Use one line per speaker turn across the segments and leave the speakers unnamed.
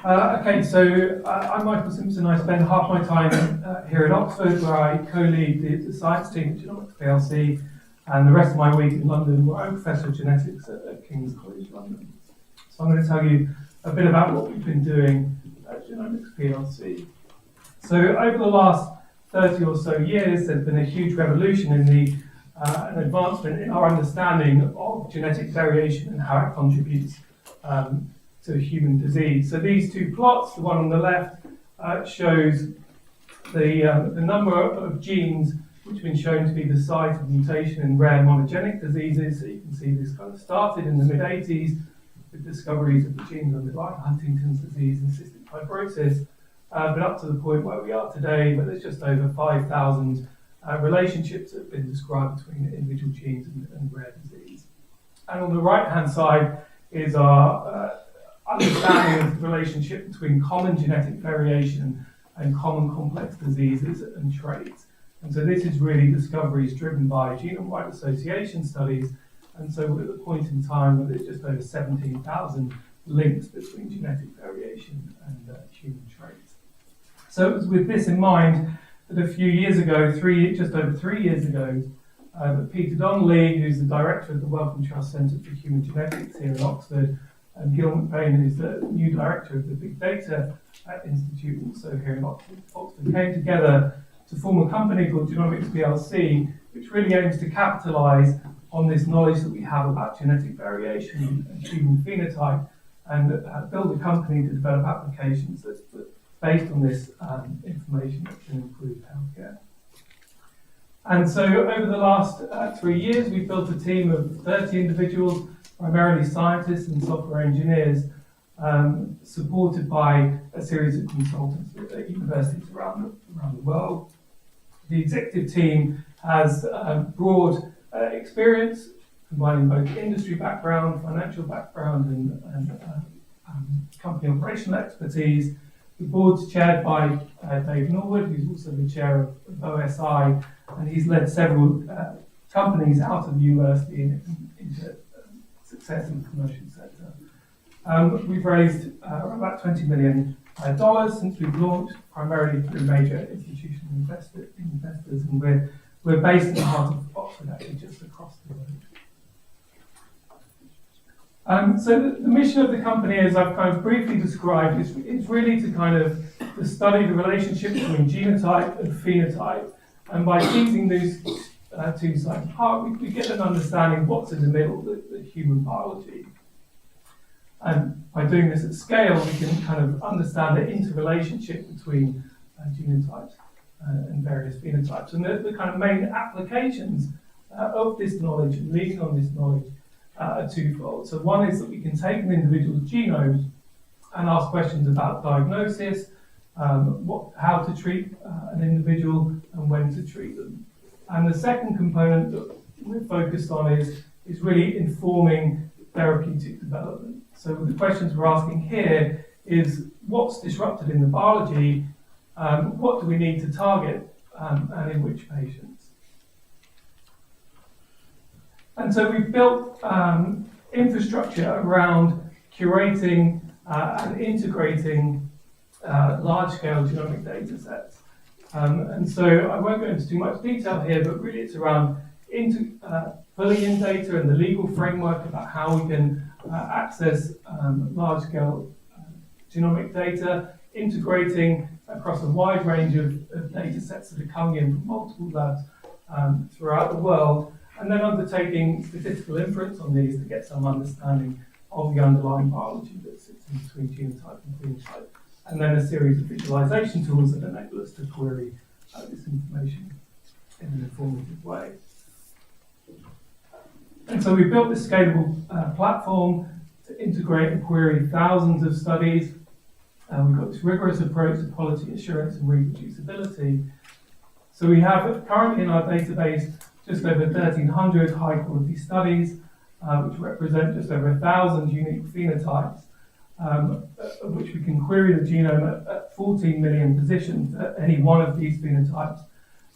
Okay, so I'm Michael Simpson. I spend half my time here at Oxford, where I co-lead the science team at Genomics Plc, and the rest of my week in London, where I'm Professor of Genetics at King's College London. So I'm going to tell you a bit about what we've been doing at Genomics Plc. So over the last 30 or so years, there's been a huge revolution in an advancement in our understanding of genetic variation and how it contributes to human disease. So these two plots, the one on the left shows the number of genes which have been shown to be the site of mutation in rare monogenic diseases. So you can see this kind of started in the mid-80s with discoveries of the genes underlying Huntington's disease and cystic fibrosis, but up to the point where we are today, where there's just over 5,000 relationships that have been described between individual genes and rare disease. And on the right-hand side is our understanding of the relationship between common genetic variation and common complex diseases and traits. And so this is really discoveries driven by genome-wide association studies. And so we're at the point in time where there's just over 17,000 links between genetic variation and human traits. So it was with this in mind that a few years ago, just over 3 years ago, that Peter Donnelly, who's the director of the Wellcome Trust Centre for Human Genetics here in Oxford, and Gil McBain, who's the new director of the Big Data Institute, also here in Oxford, came together to form a company called Genomics Plc, which really aims to capitalise on this knowledge that we have about genetic variation and human phenotype, and build a company to develop applications that's based on this information that can improve healthcare. And so over the last 3 years, we've built a team of 30 individuals, primarily scientists and software engineers, supported by a series of consultants at universities around the world. The executive team has broad experience, combining both industry background, financial background, and company operational expertise. The board's chaired by Dave Norwood, who's also the chair of OSI, and he's led several companies out of the university into success in the commercial sector. We've raised about $20 million since we've launched, primarily through major institutional investors, and we're based in the heart of Oxford, actually just across the road. So the mission of the company, as I've kind of briefly described, is really to study the relationship between genotype and phenotype, and by teasing these two sides apart, we get an understanding of what's in the middle, the human biology. And by doing this at scale, we can kind of understand the interrelationship between genotypes and various phenotypes. And the kind of main applications of this knowledge and leaning on this knowledge are twofold. So one is that we can take an individual's genome and ask questions about diagnosis, how to treat an individual and when to treat them. And the second component that we're focused on is really informing therapeutic development. So the questions we're asking here is what's disrupted in the biology, what do we need to target, and in which patients. And so we've built infrastructure around curating and integrating large-scale genomic data sets. And so I won't go into too much detail here, but really it's around pulling in data and the legal framework about how we can access large-scale genomic data, integrating across a wide range of data sets that are coming in from multiple labs throughout the world, and then undertaking statistical inference on these to get some understanding of the underlying biology that sits in between genotype and phenotype, and then a series of visualization tools that enable us to query this information in an informative way. And so we built this scalable platform to integrate and query thousands of studies. We've got this rigorous approach to quality assurance and reproducibility. So we have currently in our database just over 1,300 high-quality studies, which represent just over 1,000 unique phenotypes, of which we can query the genome at 14 million positions at any one of these phenotypes.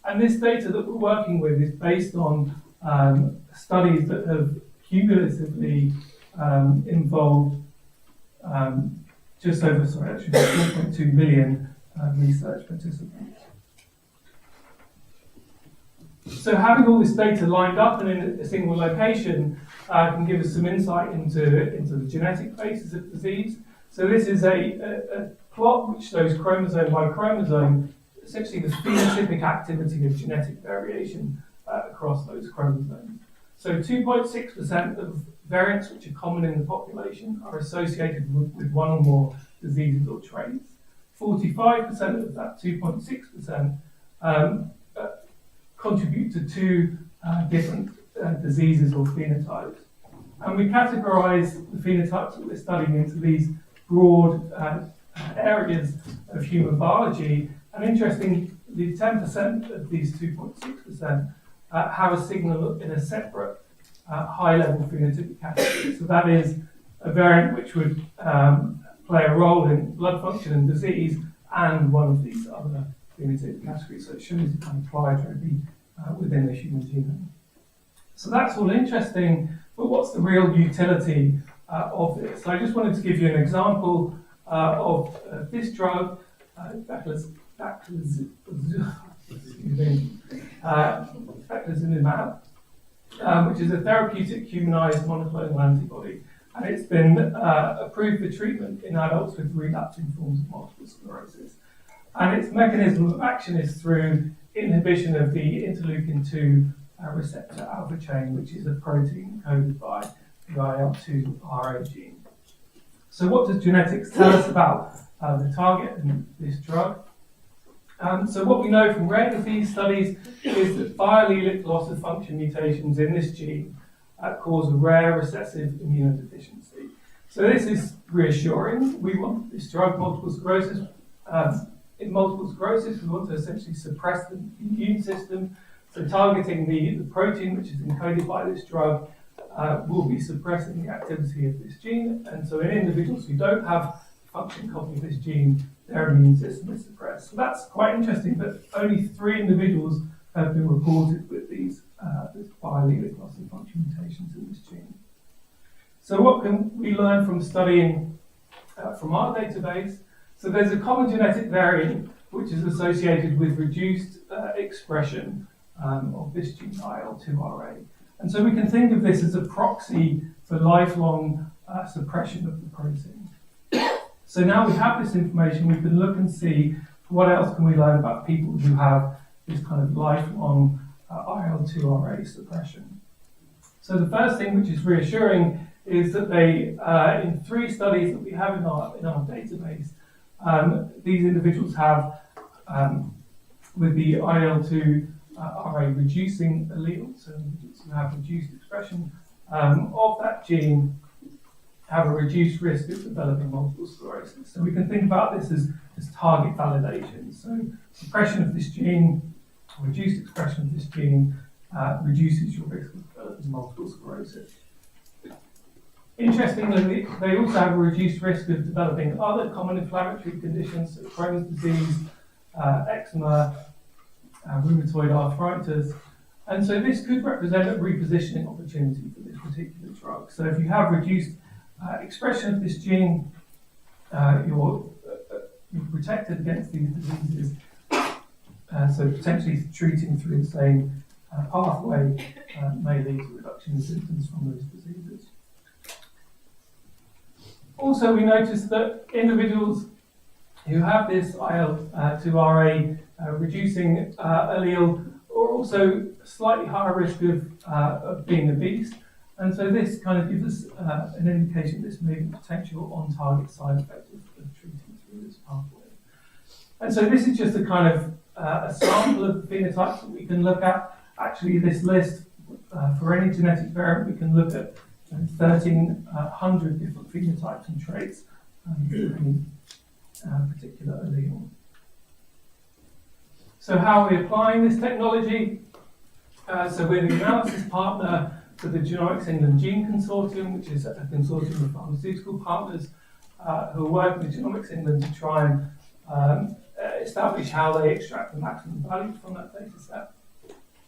And this data that we're working with is based on studies that have cumulatively involved just over, sorry, actually 4.2 million research participants. So having all this data lined up and in a single location can give us some insight into the genetic basis of disease. So this is a plot which shows chromosome by chromosome, essentially the phenotypic activity of genetic variation across those chromosomes. So 2.6% of variants which are common in the population are associated with one or more diseases or traits. 45% of that 2.6% contribute to two different diseases or phenotypes. And we categorize the phenotypes that we're studying into these broad areas of human biology. And interestingly, 10% of these 2.6% have a signal in a separate high-level phenotypic category. So that is a variant which would play a role in blood function and disease, and one of these other phenotypic categories. So it shows the kind of pleiotropy within the human genome. So that's all interesting, but what's the real utility of this? So I just wanted to give you an example of this drug, Baclizumab, which is a therapeutic humanized monoclonal antibody, and it's been approved for treatment in adults with relapsing forms of multiple sclerosis. And its mechanism of action is through inhibition of the interleukin-2 receptor alpha chain, which is a protein encoded by the IL-2RA gene. So what does genetics tell us about the target and this drug? So what we know from rare disease studies is that biallelic loss of function mutations in this gene cause a rare recessive immunodeficiency. So this is reassuring. We want this drug, multiple sclerosis. In multiple sclerosis, we want to essentially suppress the immune system. So targeting the protein which is encoded by this drug will be suppressing the activity of this gene. And so in individuals who don't have a function copy of this gene, their immune system is suppressed. So that's quite interesting, but only 3 individuals have been reported with these this biallelic loss of function mutations in this gene. So what can we learn from studying from our database? So there's a common genetic variant which is associated with reduced expression of this gene, IL-2RA. And so we can think of this as a proxy for lifelong suppression of the protein. So now we have this information, we can look and see what else can we learn about people who have this kind of lifelong IL-2RA suppression. So the first thing which is reassuring is that they, in 3 studies that we have in our database, these individuals have, with the IL-2RA reducing allele, so individuals who have reduced expression of that gene have a reduced risk of developing multiple sclerosis. So we can think about this as target validation. So suppression of this gene, reduced expression of this gene, reduces your risk of developing multiple sclerosis. Interestingly, they also have a reduced risk of developing other common inflammatory conditions, so Crohn's disease, eczema, rheumatoid arthritis. And so this could represent a repositioning opportunity for this particular drug. So if you have reduced expression of this gene, you're protected against these diseases. So potentially treating through the same pathway may lead to reduction in symptoms from those diseases. Also, we noticed that individuals who have this IL-2RA reducing allele are also slightly higher risk of being obese. And so this kind of gives us an indication that this may be a potential on-target side effect of treating through this pathway. And so this is just a kind of a sample of the phenotypes that we can look at. Actually, this list, for any genetic variant, we can look at 1,300 different phenotypes and traits for any particular allele. So how are we applying this technology? So we're the analysis partner for the Genomics England Gene Consortium, which is a consortium of pharmaceutical partners who are working with Genomics England to try and establish how they extract the maximum value from that data set.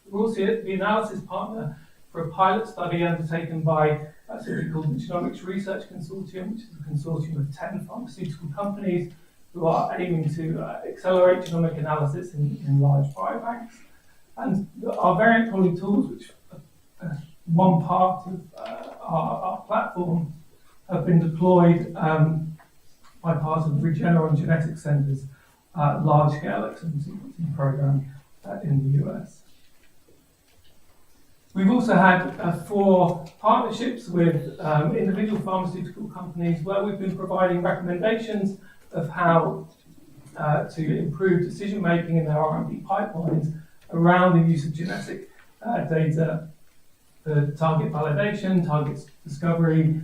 We're also the analysis partner for a pilot study undertaken by something called the Genomics Research Consortium, which is a consortium of 10 pharmaceutical companies who are aiming to accelerate genomic analysis in large biobanks. And our variant calling tools, which are one part of our platform, have been deployed by part of the Regeneron Genetics Center's large-scale exome sequencing program in the US. We've also had 4 partnerships with individual pharmaceutical companies where we've been providing recommendations of how to improve decision-making in their R&D pipelines around the use of genetic data for target validation, target discovery,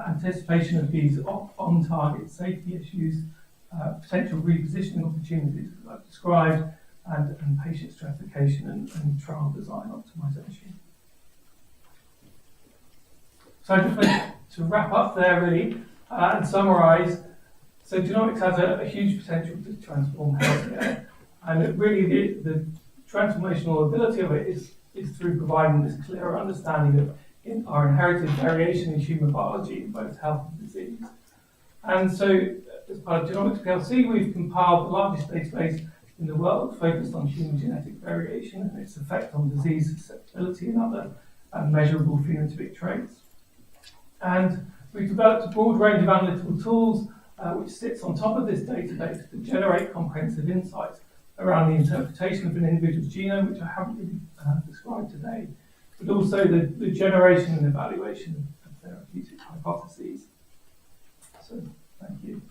anticipation of these on-target safety issues, potential repositioning opportunities that I've described, and patient stratification and trial design optimization. So I just want to wrap up there really and summarize. So genomics has a huge potential to transform healthcare, and really the transformational ability of it is through providing this clearer understanding of our inherited variation in human biology in both health and disease. And so, as part of Genomics Plc, we've compiled the largest database in the world focused on human genetic variation and its effect on disease susceptibility and other measurable phenotypic traits. And we've developed a broad range of analytical tools which sits on top of this database to generate comprehensive insights around the interpretation of an individual's genome, which I haven't really described today, but also the generation and evaluation of therapeutic hypotheses. So, thank you.